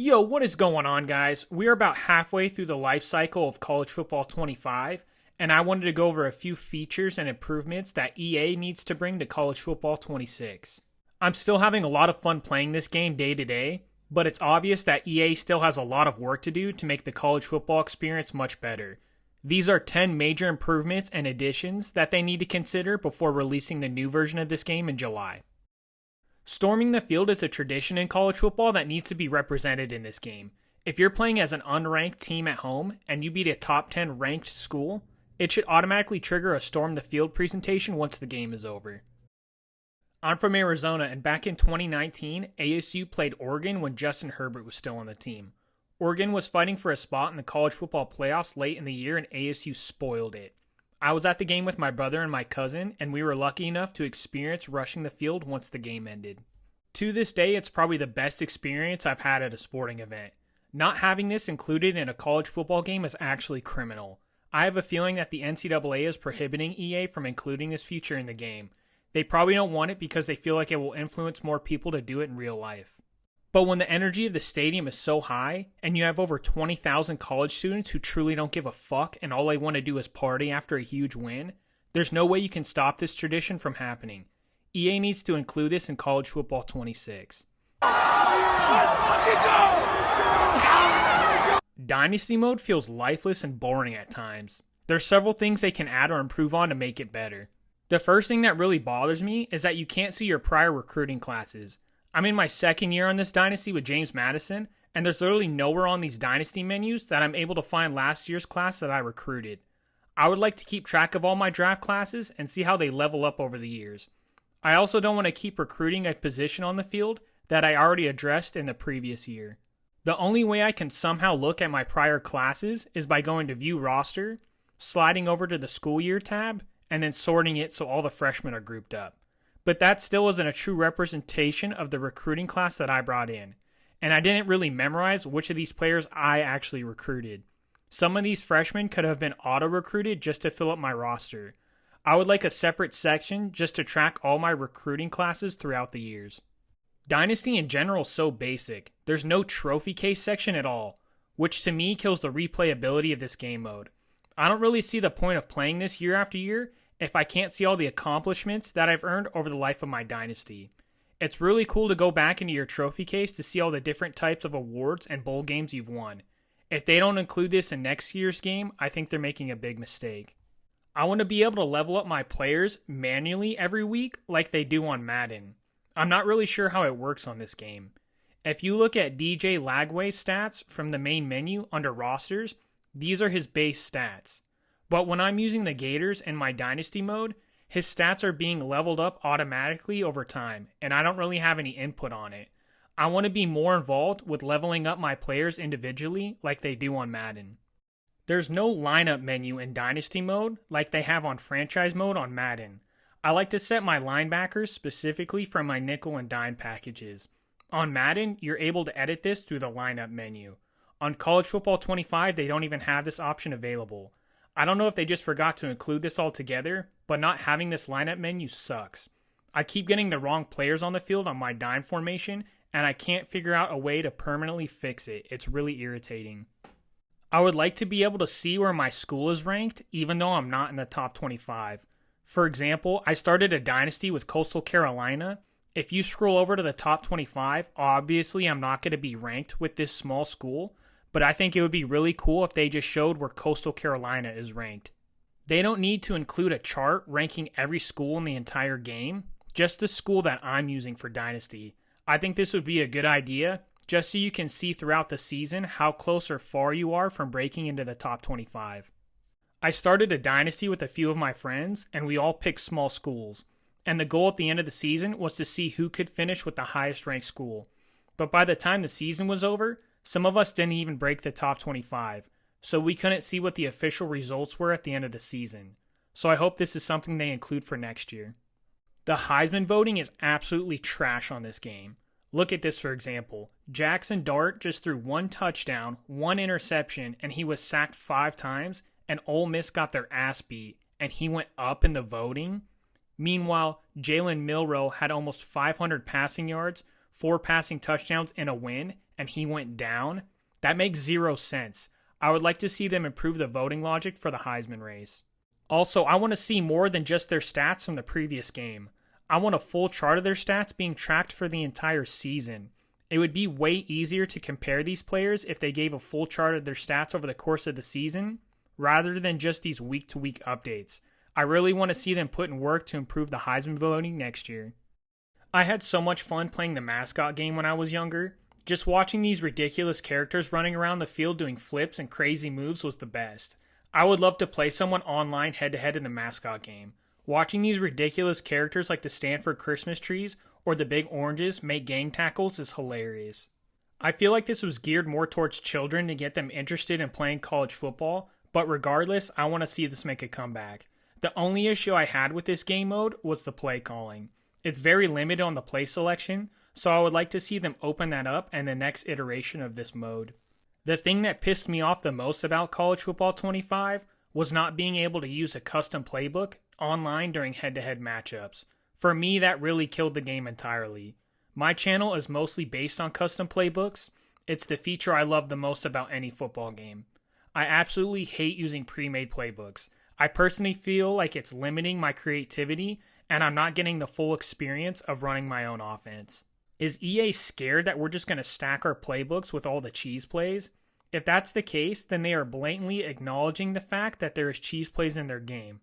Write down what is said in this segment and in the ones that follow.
Yo, what is going on, guys? We are about halfway through the life cycle of College Football 25, and I wanted to go over a few features and improvements that EA needs to bring to College Football 26. I'm still having a lot of fun playing this game day to day, but it's obvious that EA still has a lot of work to do to make the college football experience much better. These are 10 major improvements and additions that they need to consider before releasing the new version of this game in July. Storming the field is a tradition in college football that needs to be represented in this game. If you're playing as an unranked team at home and you beat a top 10 ranked school, it should automatically trigger a storm the field presentation once the game is over. I'm from Arizona, and back in 2019, ASU played Oregon when Justin Herbert was still on the team. Oregon was fighting for a spot in the college football playoffs late in the year, and ASU spoiled it. I was at the game with my brother and my cousin, and we were lucky enough to experience rushing the field once the game ended. To this day, it's probably the best experience I've had at a sporting event. Not having this included in a college football game is actually criminal. I have a feeling that the NCAA is prohibiting EA from including this feature in the game. They probably don't want it because they feel like it will influence more people to do it in real life. But when the energy of the stadium is so high, and you have over 20,000 college students who truly don't give a fuck and all they want to do is party after a huge win, there's no way you can stop this tradition from happening. EA needs to include this in College Football 26. Dynasty mode feels lifeless and boring at times. There's several things they can add or improve on to make it better. The first thing that really bothers me is that you can't see your prior recruiting classes. I'm in my second year on this Dynasty with James Madison, and there's literally nowhere on these Dynasty menus that I'm able to find last year's class that I recruited. I would like to keep track of all my draft classes and see how they level up over the years. I also don't want to keep recruiting a position on the field that I already addressed in the previous year. The only way I can somehow look at my prior classes is by going to View Roster, sliding over to the School Year tab, and then sorting it so all the freshmen are grouped up. But that still isn't a true representation of the recruiting class that I brought in. And I didn't really memorize which of these players I actually recruited. Some of these freshmen could have been auto-recruited just to fill up my roster. I would like a separate section just to track all my recruiting classes throughout the years. Dynasty in general is so basic. There's no trophy case section at all, which to me kills the replayability of this game mode. I don't really see the point of playing this year after year if I can't see all the accomplishments that I've earned over the life of my Dynasty. It's really cool to go back into your trophy case to see all the different types of awards and bowl games you've won. If they don't include this in next year's game, I think they're making a big mistake. I want to be able to level up my players manually every week like they do on Madden. I'm not really sure how it works on this game. If you look at DJ Lagway's stats from the main menu under rosters, these are his base stats. But when I'm using the Gators in my Dynasty mode, his stats are being leveled up automatically over time, and I don't really have any input on it. I want to be more involved with leveling up my players individually like they do on Madden. There's no lineup menu in Dynasty mode like they have on Franchise mode on Madden. I like to set my linebackers specifically from my nickel and dime packages. On Madden, you're able to edit this through the lineup menu. On College Football 25, they don't even have this option available. I don't know if they just forgot to include this altogether, but not having this lineup menu sucks. I keep getting the wrong players on the field on my dime formation, and I can't figure out a way to permanently fix it. It's really irritating. I would like to be able to see where my school is ranked, even though I'm not in the top 25. For example, I started a Dynasty with Coastal Carolina. If you scroll over to the top 25, obviously I'm not going to be ranked with this small school, but I think it would be really cool if they just showed where Coastal Carolina is ranked. They don't need to include a chart ranking every school in the entire game, just the school that I'm using for Dynasty. I think this would be a good idea, just so you can see throughout the season how close or far you are from breaking into the top 25. I started a Dynasty with a few of my friends, and we all picked small schools. And the goal at the end of the season was to see who could finish with the highest ranked school. But by the time the season was over, some of us didn't even break the top 25, so we couldn't see what the official results were at the end of the season. So I hope this is something they include for next year. The Heisman voting is absolutely trash on this game. Look at this for example. Jackson Dart just threw one touchdown, one interception, and he was sacked 5 times, and Ole Miss got their ass beat, and he went up in the voting. Meanwhile, Jalen Milroe had almost 500 passing yards, 4 passing touchdowns, and a win, and he went down, that makes zero sense. I would like to see them improve the voting logic for the Heisman race. Also, I want to see more than just their stats from the previous game. I want a full chart of their stats being tracked for the entire season. It would be way easier to compare these players if they gave a full chart of their stats over the course of the season, rather than just these week-to-week updates. I really want to see them put in work to improve the Heisman voting next year. I had so much fun playing the Mascot Game when I was younger. Just watching these ridiculous characters running around the field doing flips and crazy moves was the best. I would love to play someone online head-to-head in the Mascot Game. Watching these ridiculous characters like the Stanford Christmas trees or the Big Oranges make gang tackles is hilarious. I feel like this was geared more towards children to get them interested in playing college football, but regardless, I want to see this make a comeback. The only issue I had with this game mode was the play calling. It's very limited on the play selection, so I would like to see them open that up in the next iteration of this mode. The thing that pissed me off the most about College Football 25 was not being able to use a custom playbook online during head-to-head matchups. For me, that really killed the game entirely. My channel is mostly based on custom playbooks. It's the feature I love the most about any football game. I absolutely hate using pre-made playbooks. I personally feel like it's limiting my creativity and I'm not getting the full experience of running my own offense. Is EA scared that we're just going to stack our playbooks with all the cheese plays? If that's the case, then they are blatantly acknowledging the fact that there is cheese plays in their game.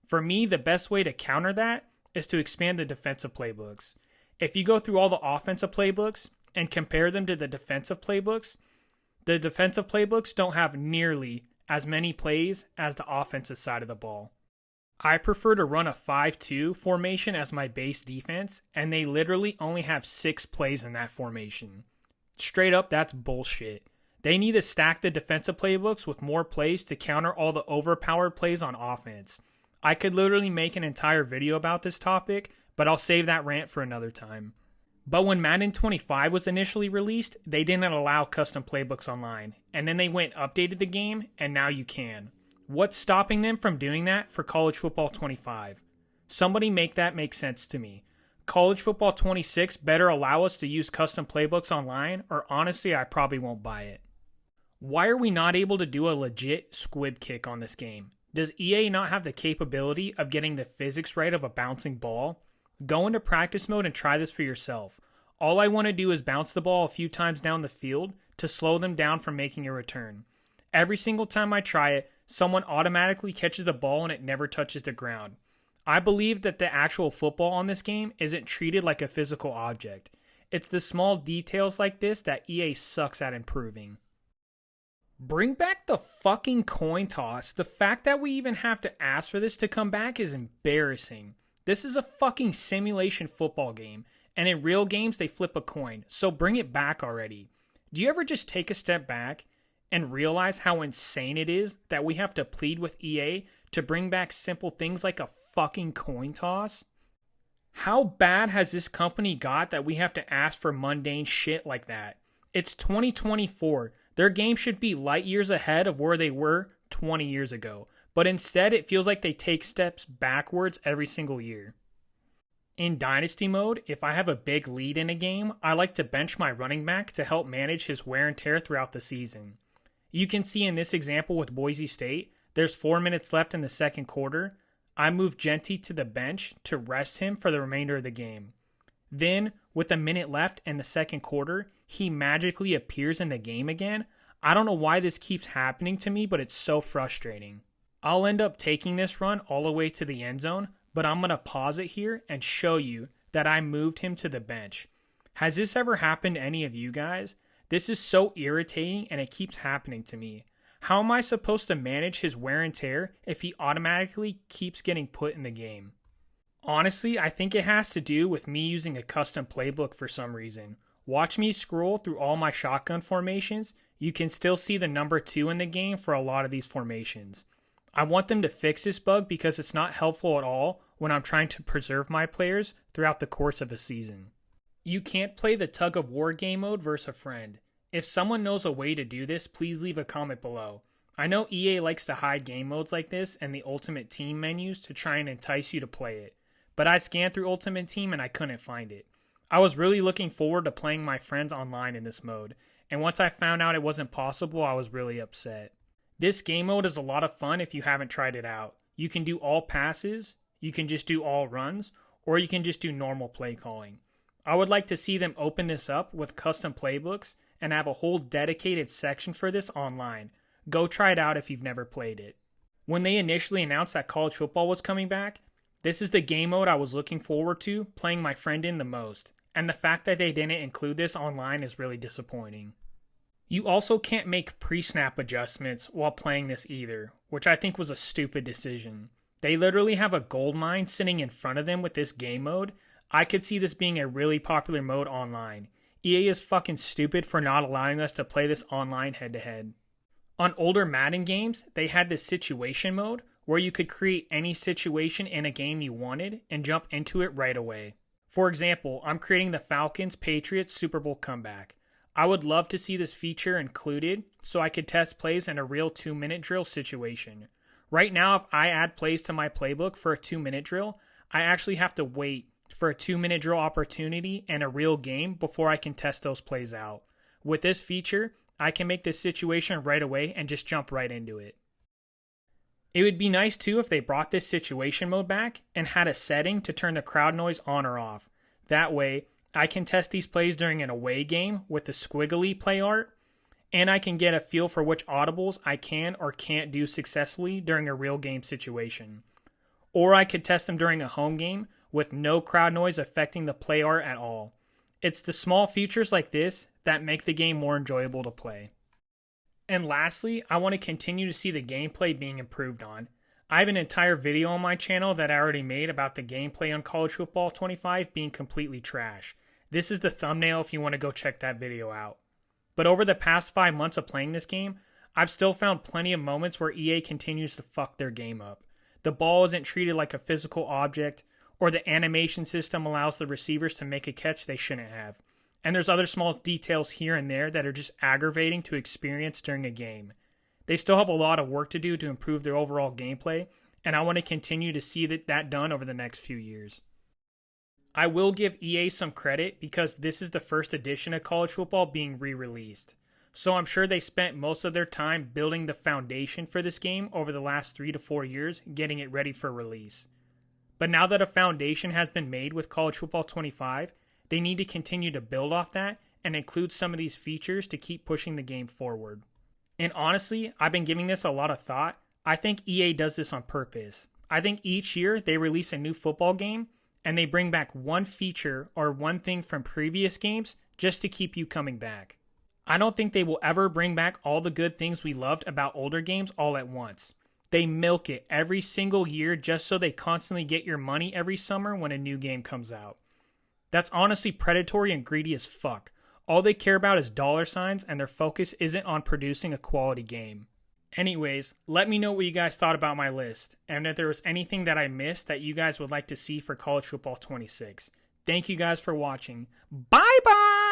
For me, the best way to counter that is to expand the defensive playbooks. If you go through all the offensive playbooks and compare them to the defensive playbooks don't have nearly as many plays as the offensive side of the ball. I prefer to run a 5-2 formation as my base defense, and they literally only have 6 plays in that formation. Straight up, that's bullshit. They need to stack the defensive playbooks with more plays to counter all the overpowered plays on offense. I could literally make an entire video about this topic, but I'll save that rant for another time. But when Madden 25 was initially released, they didn't allow custom playbooks online, and then they went updated the game, and now you can. What's stopping them from doing that for College Football 25? Somebody make that make sense to me. College Football 26 better allow us to use custom playbooks online, or honestly, I probably won't buy it. Why are we not able to do a legit Squib Kick on this game? Does EA not have the capability of getting the physics right of a bouncing ball? Go into practice mode and try this for yourself. All I want to do is bounce the ball a few times down the field to slow them down from making a return. Every single time I try it, someone automatically catches the ball and it never touches the ground. I believe that the actual football on this game isn't treated like a physical object. It's the small details like this that EA sucks at improving. Bring back the fucking coin toss. The fact that we even have to ask for this to come back is embarrassing. This is a fucking simulation football game, and in real games they flip a coin, so bring it back already. Do you ever just take a step back and realize how insane it is that we have to plead with EA to bring back simple things like a fucking coin toss? How bad has this company got that we have to ask for mundane shit like that? It's 2024. Their game should be light years ahead of where they were 20 years ago. But instead, it feels like they take steps backwards every single year. In Dynasty mode, if I have a big lead in a game, I like to bench my running back to help manage his wear and tear throughout the season. You can see in this example with Boise State, there's 4 minutes left in the second quarter. I move Genty to the bench to rest him for the remainder of the game. Then, with a minute left in the second quarter, he magically appears in the game again. I don't know why this keeps happening to me, but it's so frustrating. I'll end up taking this run all the way to the end zone, but I'm going to pause it here and show you that I moved him to the bench. Has this ever happened to any of you guys? This is so irritating and it keeps happening to me. How am I supposed to manage his wear and tear if he automatically keeps getting put in the game? Honestly, I think it has to do with me using a custom playbook for some reason. Watch me scroll through all my shotgun formations. You can still see the number 2 in the game for a lot of these formations. I want them to fix this bug because it's not helpful at all when I'm trying to preserve my players throughout the course of a season. You can't play the Tug of War game mode versus a friend. If someone knows a way to do this, please leave a comment below. I know EA likes to hide game modes like this and the Ultimate Team menus to try and entice you to play it, but I scanned through Ultimate Team and I couldn't find it. I was really looking forward to playing my friends online in this mode, and once I found out it wasn't possible, I was really upset. This game mode is a lot of fun if you haven't tried it out. You can do all passes, you can just do all runs, or you can just do normal play calling. I would like to see them open this up with custom playbooks and have a whole dedicated section for this online. Go try it out if you've never played it. When they initially announced that college football was coming back, this is the game mode I was looking forward to playing my friend in the most, and the fact that they didn't include this online is really disappointing. You also can't make pre-snap adjustments while playing this either, which I think was a stupid decision. They literally have a gold mine sitting in front of them with this game mode. I could see this being a really popular mode online. EA is fucking stupid for not allowing us to play this online head-to-head. On older Madden games, they had this situation mode where you could create any situation in a game you wanted and jump into it right away. For example, I'm creating the Falcons-Patriots Super Bowl comeback. I would love to see this feature included so I could test plays in a real 2-minute drill situation. Right now, if I add plays to my playbook for a 2-minute drill, I actually have to wait for a 2-minute drill opportunity and a real game before I can test those plays out. With this feature, I can make this situation right away and just jump right into it. It would be nice too if they brought this situation mode back and had a setting to turn the crowd noise on or off. That way, I can test these plays during an away game with the squiggly play art, and I can get a feel for which audibles I can or can't do successfully during a real game situation. Or I could test them during a home game with no crowd noise affecting the play art at all. It's the small features like this that make the game more enjoyable to play. And lastly, I want to continue to see the gameplay being improved on. I have an entire video on my channel that I already made about the gameplay on College Football 25 being completely trash. This is the thumbnail if you want to go check that video out. But over the past 5 months of playing this game, I've still found plenty of moments where EA continues to fuck their game up. The ball isn't treated like a physical object, or the animation system allows the receivers to make a catch they shouldn't have. And there's other small details here and there that are just aggravating to experience during a game. They still have a lot of work to do to improve their overall gameplay, and I want to continue to see that done over the next few years. I will give EA some credit because this is the first edition of college football being re-released. So I'm sure they spent most of their time building the foundation for this game over the last 3 to 4 years, getting it ready for release. But now that a foundation has been made with College Football 25, they need to continue to build off that and include some of these features to keep pushing the game forward. And honestly, I've been giving this a lot of thought. I think EA does this on purpose. I think each year they release a new football game and they bring back one feature or one thing from previous games just to keep you coming back. I don't think they will ever bring back all the good things we loved about older games all at once. They milk it every single year just so they constantly get your money every summer when a new game comes out. That's honestly predatory and greedy as fuck. All they care about is dollar signs and their focus isn't on producing a quality game. Anyways, let me know what you guys thought about my list and if there was anything that I missed that you guys would like to see for College Football 26. Thank you guys for watching. Bye bye!